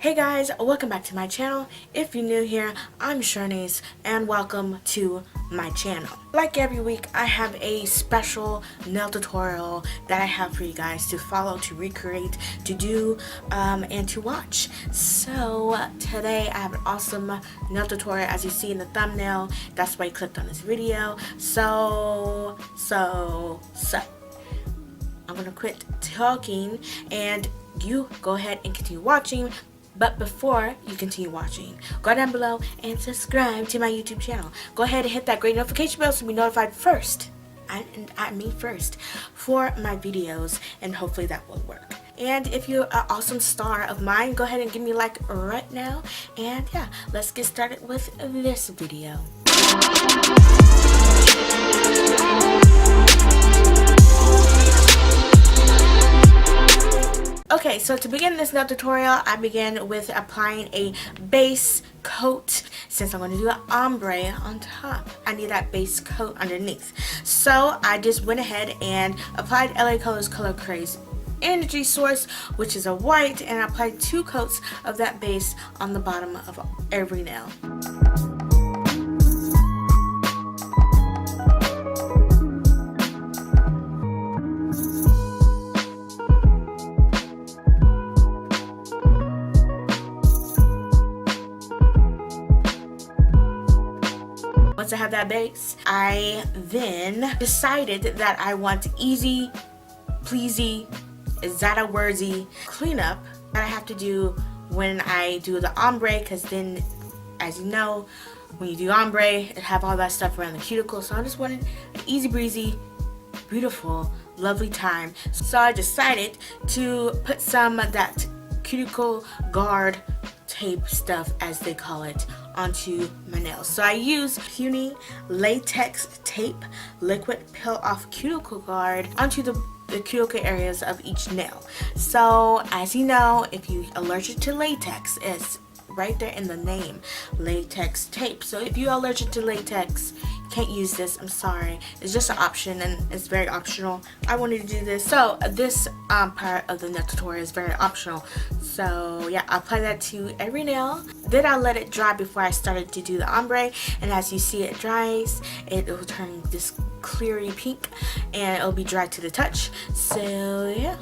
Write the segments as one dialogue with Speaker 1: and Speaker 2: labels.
Speaker 1: Hey guys, welcome back to my channel. If you're new here, I'm Shanice and welcome to my channel. Like every week, I have a special nail tutorial that I have for you guys to follow, to recreate, to do, and to watch. So today I have an awesome nail tutorial as you see in the thumbnail. That's why I clicked on this video. So I'm gonna quit talking and you go ahead and continue watching. But before you continue watching, go down below and subscribe to my YouTube channel. Go ahead and hit that great notification bell so you'll be notified first, I mean first, for my videos, and hopefully that will work. And if you're an awesome star of mine, go ahead and give me a like right now. And yeah, let's get started with this video. Okay, so to begin this nail tutorial, I begin with applying a base coat. Since I'm going to do an ombre on top, I need that base coat underneath. So I just went ahead and applied LA Colors Color Craze Energy Source, which is a white, and I applied 2 coats of that base on the bottom of every nail. Once I have that base, I then decided that I want easy, pleasy, is that a wordsy cleanup that I have to do when I do the ombre, because then, as you know, when you do ombre, it have all that stuff around the cuticle. So I just wanted an easy breezy, beautiful, lovely time. So I decided to put some of that cuticle guard tape stuff, as they call it, onto my nails. So I use Pueen latex tape, liquid peel off cuticle guard onto the cuticle areas of each nail. So as you know, if you're allergic to latex, it's right there in the name, latex tape. So if you're allergic to latex, can't use this, I'm sorry. It's just an option and it's very optional. I wanted to do this. So this part of the nail tutorial is very optional. So yeah, I apply that to every nail. Then I let it dry before I started to do the ombre. And as you see it dries, it will turn this cleary pink and it'll be dry to the touch. So yeah.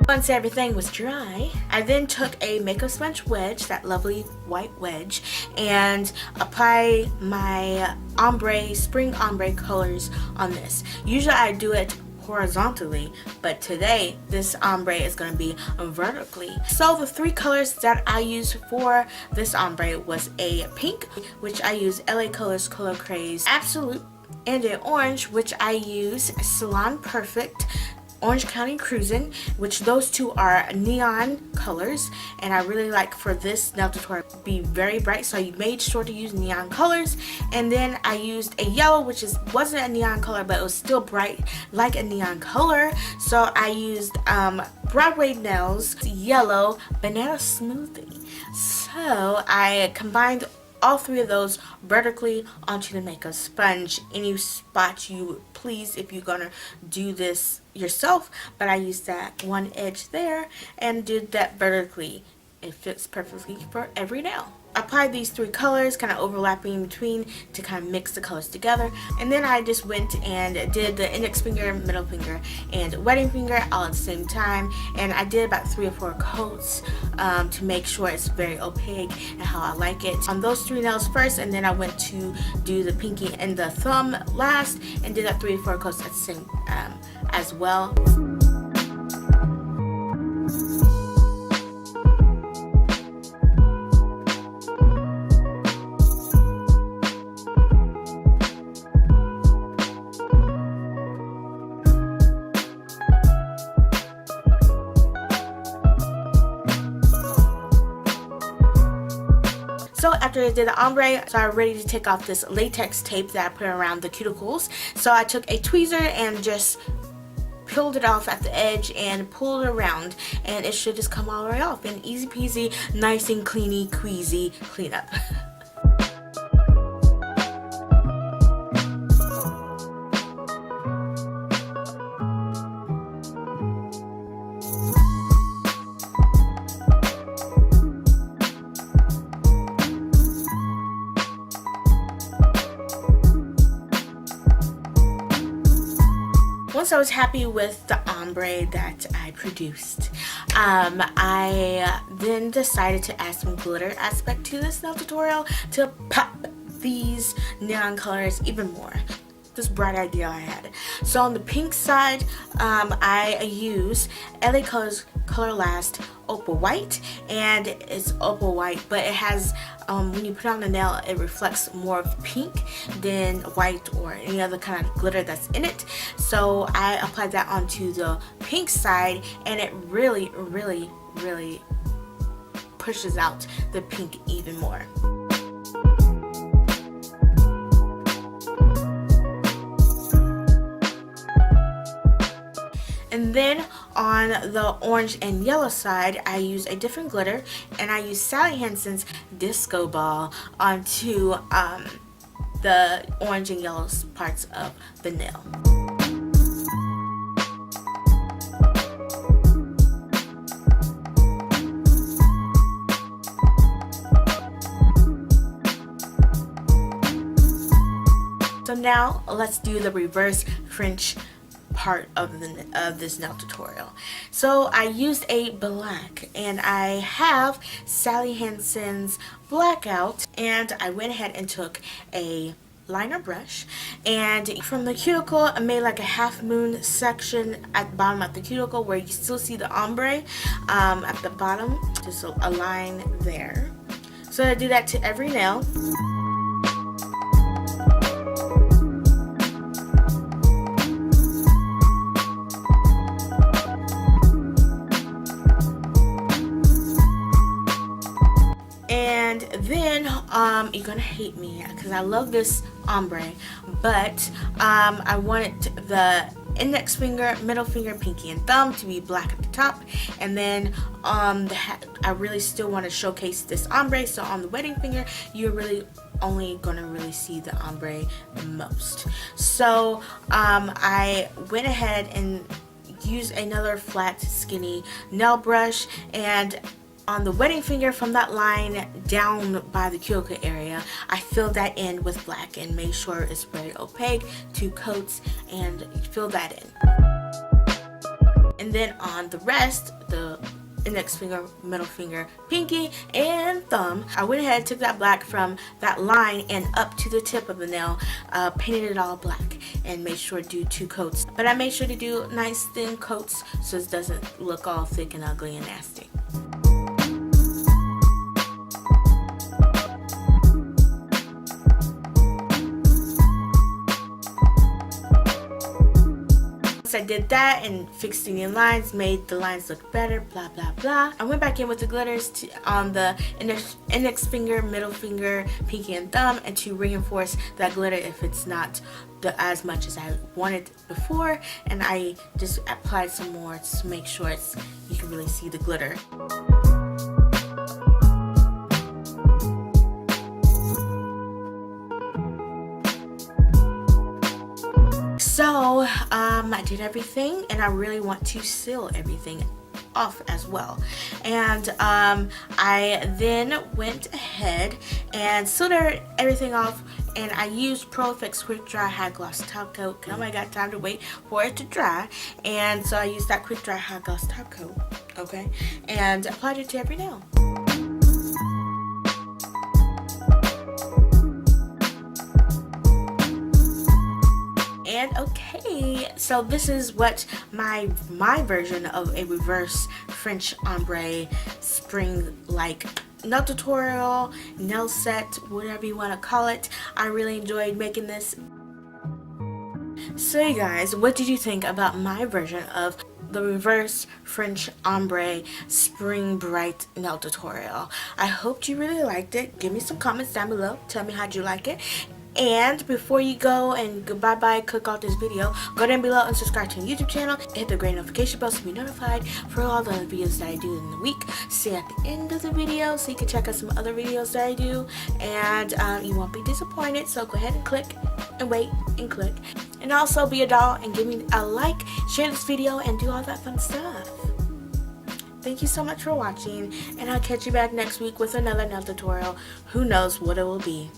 Speaker 1: Once everything was dry, I then took a makeup sponge wedge, that lovely white wedge, and apply my ombre, spring ombre colors on this. Usually I do it horizontally, but today this ombre is going to be vertically. So the 3 colors that I used for this ombre was a pink, which I use LA Colors Color Craze Absolute, and an orange, which I use Salon Perfect Orange County Cruisin, which those 2 are neon colors, and I really like for this nail tutorial to be very bright, so I made sure to use neon colors. And then I used a yellow, which wasn't a neon color, but it was still bright like a neon color. So I used Broadway nails yellow banana smoothie. So I combined all 3 of those vertically onto the makeup sponge. Any spot you please if you're gonna do this yourself, but I used that one edge there and did that vertically. It fits perfectly for every nail. I applied these 3 colors, kind of overlapping in between to kind of mix the colors together. And then I just went and did the index finger, middle finger, and wedding finger all at the same time. And I did about 3 or 4 coats to make sure it's very opaque and how I like it on those 3 nails first. And then I went to do the pinky and the thumb last and did that 3 or 4 coats at the same as well. So after I did the ombre, so I'm ready to take off this latex tape that I put around the cuticles. So I took a tweezer and just peeled it off at the edge and pulled it around, and it should just come all the way off. And easy peasy, nice and cleany, queasy cleanup. once I was happy with the ombre that I produced, I then decided to add some glitter aspect to this nail tutorial to pop these neon colors even more. This bright idea I had. So on the pink side, I use LA Colors Color Last Opal White, and it's Opal White, but it has, when you put on the nail, it reflects more of pink than white or any other kind of glitter that's in it. So I applied that onto the pink side, and it really pushes out the pink even more. And then on the orange and yellow side, I use a different glitter, and I use Sally Hansen's Disco Ball onto the orange and yellow parts of the nail. So now let's do the reverse French part of this nail tutorial. So I used a black, and I have Sally Hansen's Blackout, and I went ahead and took a liner brush, and from the cuticle I made like a half moon section at the bottom of the cuticle where you still see the ombre at the bottom, just a line there. So I do that to every nail. And then you're gonna hate me because I love this ombre, but I wanted the index finger, middle finger, pinky, and thumb to be black at the top, and then I really still want to showcase this ombre. So on the wedding finger, you're really only gonna really see the ombre the most. So I went ahead and used another flat, skinny nail brush, and on the wedding finger from that line down by the cuticle area, I filled that in with black and made sure it's very opaque, 2 coats, and fill that in. And then on the rest, the index finger, middle finger, pinky, and thumb, I went ahead and took that black from that line and up to the tip of the nail, painted it all black, and made sure to do 2 coats. But I made sure to do nice thin coats so it doesn't look all thick and ugly and nasty. I did that and fixed any lines, made the lines look better, blah blah blah. I went back in with the glitters on the index finger, middle finger, pinky, and thumb, and to reinforce that glitter if it's not as much as I wanted before, and I just applied some more to make sure you can really see the glitter. So I did everything, and I really want to seal everything off as well. And I then went ahead and sealed everything off, and I used Pro Effects Quick Dry High Gloss Top Coat because I got time to wait for it to dry, and so I used that Quick Dry High Gloss Top Coat, okay, and applied it to every nail. And okay, so this is what my version of a reverse French ombre spring-like nail tutorial, nail set, whatever you want to call it. I really enjoyed making this. So you guys, what did you think about my version of the reverse French ombre spring bright nail tutorial? I hope you really liked it. Give me some comments down below. Tell me how'd you like it. And before you go and bye click off this video, go down below and subscribe to my YouTube channel. Hit the great notification bell to be notified for all the other videos that I do in the week. See at the end of the video so you can check out some other videos that I do, and you won't be disappointed. So go ahead and click and wait and click, and also be a doll and give me a like, share this video, and do all that fun stuff. Thank you so much for watching, and I'll catch you back next week with another nail tutorial. Who knows what it will be.